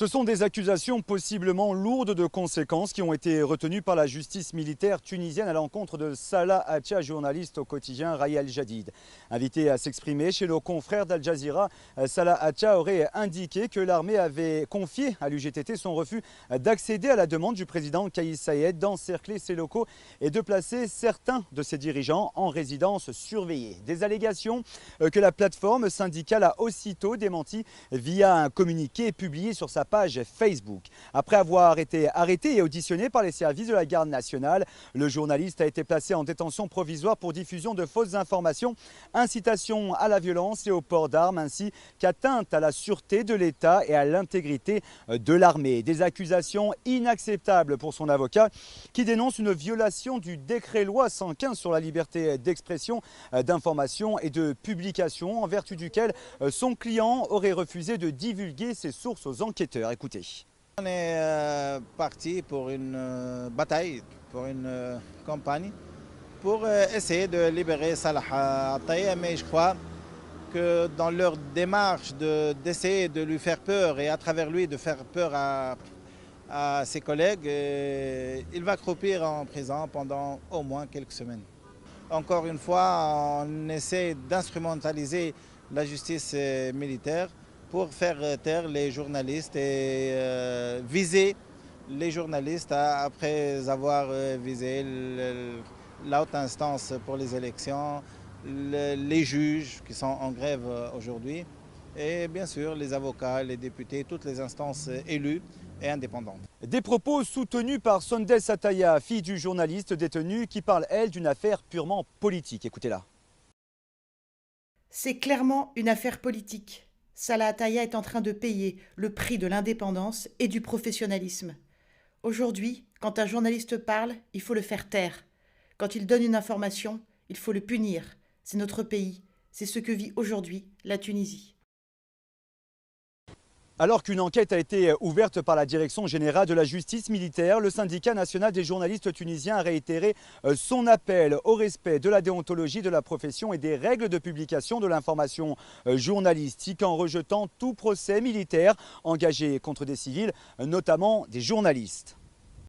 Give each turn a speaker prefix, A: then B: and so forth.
A: Ce sont des accusations possiblement lourdes de conséquences qui ont été retenues par la justice militaire tunisienne à l'encontre de Salah Hacha, journaliste au quotidien Raya El Jadid. Invité à s'exprimer chez nos confrères d'Al Jazeera, Salah Hacha aurait indiqué que l'armée avait confié à l'UGTT son refus d'accéder à la demande du président Kais Saied d'encercler ses locaux et de placer certains de ses dirigeants en résidence surveillée. Des allégations que la plateforme syndicale a aussitôt démenti via un communiqué publié sur sa page Facebook. Après avoir été arrêté et auditionné par les services de la garde nationale, le journaliste a été placé en détention provisoire pour diffusion de fausses informations, incitation à la violence et au port d'armes, ainsi qu'atteinte à la sûreté de l'État et à l'intégrité de l'armée. Des accusations inacceptables pour son avocat qui dénonce une violation du décret-loi 115 sur la liberté d'expression, d'information et de publication, en vertu duquel son client aurait refusé de divulguer ses sources aux enquêteurs. Écoutez.
B: On est parti pour une bataille, pour une campagne, pour essayer de libérer Salah Hacha, mais je crois que dans leur démarche d'essayer de lui faire peur et à travers lui de faire peur à ses collègues, il va croupir en prison pendant au moins quelques semaines. Encore une fois, on essaie d'instrumentaliser la justice militaire pour faire taire les journalistes et viser les journalistes après avoir visé la haute instance pour les élections, les juges qui sont en grève aujourd'hui et bien sûr les avocats, les députés, toutes les instances élues et indépendantes.
A: Des propos soutenus par Sondel Sataya, fille du journaliste détenu, qui parle, elle, d'une affaire purement politique. Écoutez-la.
C: C'est clairement une affaire politique. Salah Hacha est en train de payer le prix de l'indépendance et du professionnalisme. Aujourd'hui, quand un journaliste parle, il faut le faire taire. Quand il donne une information, il faut le punir. C'est notre pays. C'est ce que vit aujourd'hui la Tunisie.
A: Alors qu'une enquête a été ouverte par la Direction générale de la justice militaire, le syndicat national des journalistes tunisiens a réitéré son appel au respect de la déontologie de la profession et des règles de publication de l'information journalistique en rejetant tout procès militaire engagé contre des civils, notamment des journalistes.